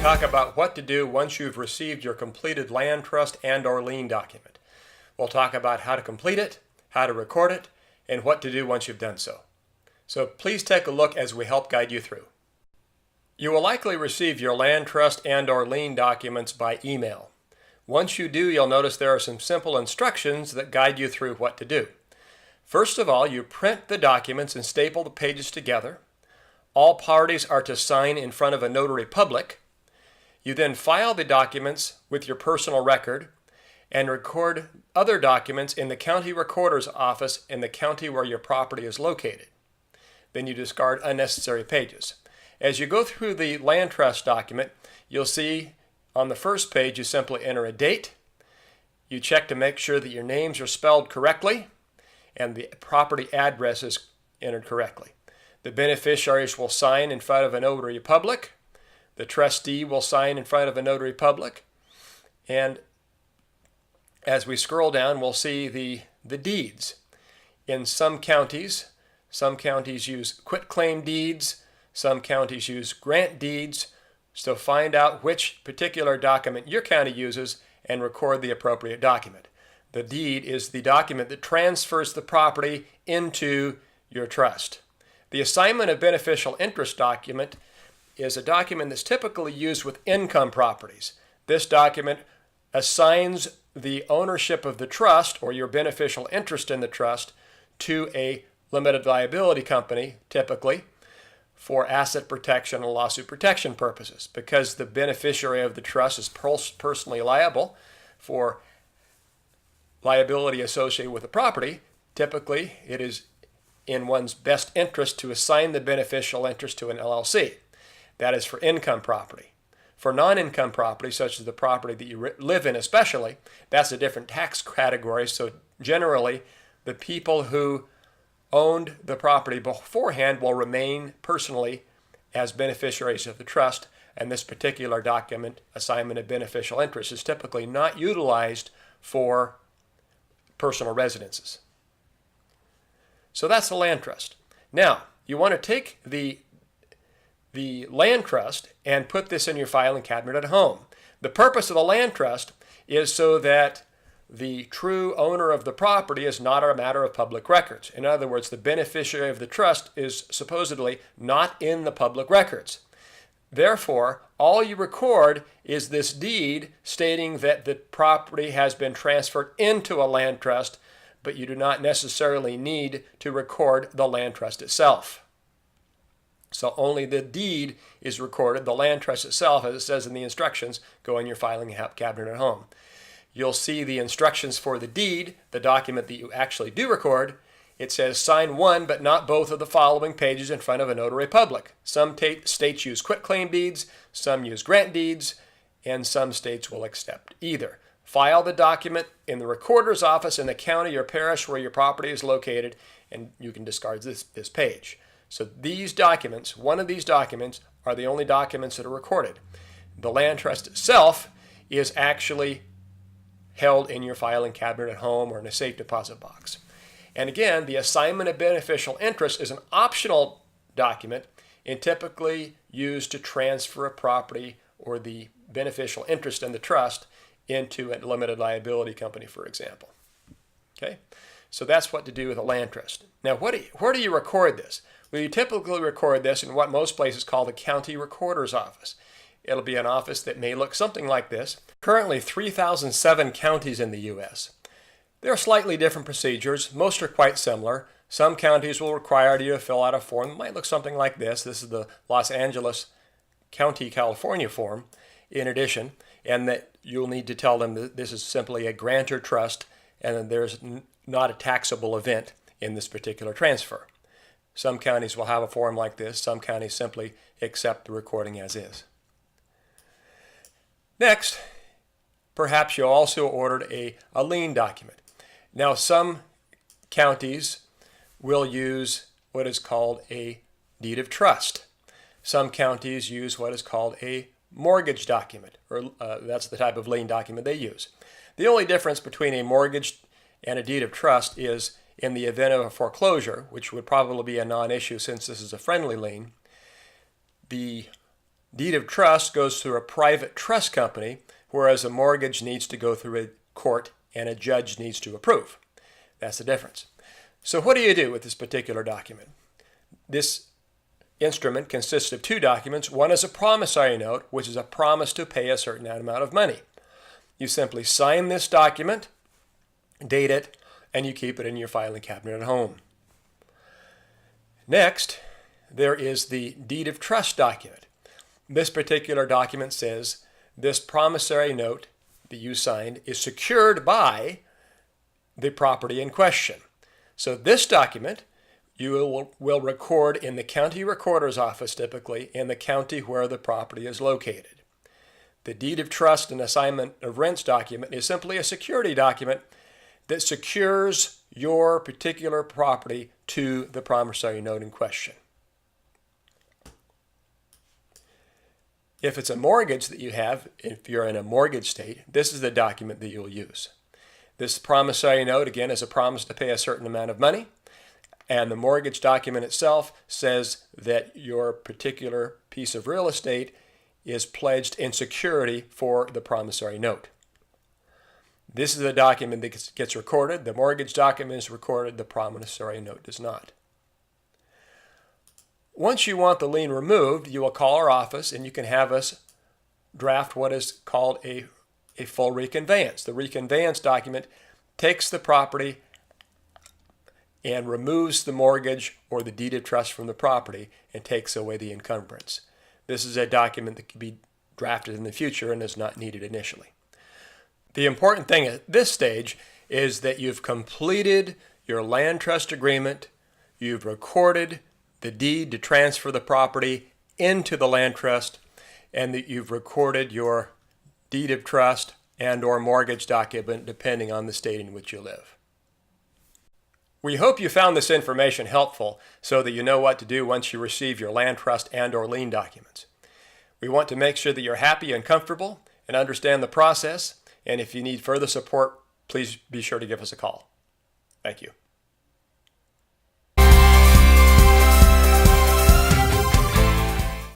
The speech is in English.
talk about what to do once you've received your completed land trust and/or lien document. We'll talk about how to complete it, how to record it, and what to do once you've done so. So please take a look as we help guide you through. You will likely receive your land trust and/or lien documents by email. Once you do, you'll notice there are some simple instructions that guide you through what to do. First of all, you print the documents and staple the pages together. All parties are to sign in front of a notary public. You then file the documents with your personal record and record other documents in the county recorder's office in the county where your property is located. Then you discard unnecessary pages. As you go through the land trust document, you'll see on the first page you simply enter a date. You check to make sure that your names are spelled correctly and the property address is entered correctly. The beneficiaries will sign in front of a notary public. The trustee will sign in front of a notary public. And as we scroll down, we'll see the deeds. In some counties use quitclaim deeds. Some counties use grant deeds. So find out which particular document your county uses and record the appropriate document. The deed is the document that transfers the property into your trust. The assignment of beneficial interest document is a document that's typically used with income properties. This document assigns the ownership of the trust or your beneficial interest in the trust to a limited liability company, typically, for asset protection and lawsuit protection purposes. Because the beneficiary of the trust is personally liable for liability associated with the property, typically it is in one's best interest to assign the beneficial interest to an LLC. That is for income property. For non-income property, such as the property that you live in especially, that's a different tax category. So generally, the people who owned the property beforehand will remain personally as beneficiaries of the trust, and this particular document, assignment of beneficial interest, is typically not utilized for personal residences. So that's the land trust. Now, you want to take the land trust and put this in your filing cabinet at home. The purpose of the land trust is so that the true owner of the property is not a matter of public records. In other words, the beneficiary of the trust is supposedly not in the public records. Therefore, all you record is this deed stating that the property has been transferred into a land trust, but you do not necessarily need to record the land trust itself. So only the deed is recorded. The land trust itself, as it says in the instructions, go in your filing cabinet at home. You'll see the instructions for the deed, the document that you actually do record. It says sign one but not both of the following pages in front of a notary public. Some states use quitclaim deeds, some use grant deeds, and some states will accept either. File the document in the recorder's office in the county or parish where your property is located, and you can discard this page. So these documents, one of these documents, are the only documents that are recorded. The land trust itself is actually held in your filing cabinet at home or in a safe deposit box. And again, the assignment of beneficial interest is an optional document and typically used to transfer a property or the beneficial interest in the trust into a limited liability company, for example. Okay, so that's what to do with a land trust. Now, where do you record this? Well, you typically record this in what most places call the county recorder's office. It'll be an office that may look something like this. Currently 3,007 counties in the U.S. There are slightly different procedures. Most are quite similar. Some counties will require you to fill out a form that might look something like this. This is the Los Angeles County, California form, in addition, and that you'll need to tell them that this is simply a grantor trust and that there's not a taxable event in this particular transfer. Some counties will have a form like this. Some counties simply accept the recording as is. Next, perhaps you also ordered a lien document. Now, some counties will use what is called a deed of trust. Some counties use what is called a mortgage document, or that's the type of lien document they use. The only difference between a mortgage and a deed of trust is in the event of a foreclosure, which would probably be a non-issue since this is a friendly lien, the Deed of trust goes through a private trust company, whereas a mortgage needs to go through a court and a judge needs to approve. That's the difference. So what do you do with this particular document? This instrument consists of two documents. One is a promissory note, which is a promise to pay a certain amount of money. You simply sign this document, date it, and you keep it in your filing cabinet at home. Next, there is the deed of trust document. This particular document says this promissory note that you signed is secured by the property in question. So this document you will record in the county recorder's office, typically in the county where the property is located. The deed of trust and assignment of rents document is simply a security document that secures your particular property to the promissory note in question. If it's a mortgage that you have, if you're in a mortgage state, this is the document that you'll use. This promissory note, again, is a promise to pay a certain amount of money, and the mortgage document itself says that your particular piece of real estate is pledged in security for the promissory note. This is the document that gets recorded. The mortgage document is recorded. The promissory note does not. Once you want the lien removed, you will call our office and you can have us draft what is called a full reconveyance. The reconveyance document takes the property and removes the mortgage or the deed of trust from the property and takes away the encumbrance. This is a document that can be drafted in the future and is not needed initially. The important thing at this stage is that you've completed your land trust agreement, you've recorded the deed to transfer the property into the land trust, and that you've recorded your deed of trust and or mortgage document depending on the state in which you live. We hope you found this information helpful so that you know what to do once you receive your land trust and or lien documents. We want to make sure that you're happy and comfortable and understand the process, and if you need further support, please be sure to give us a call. Thank you.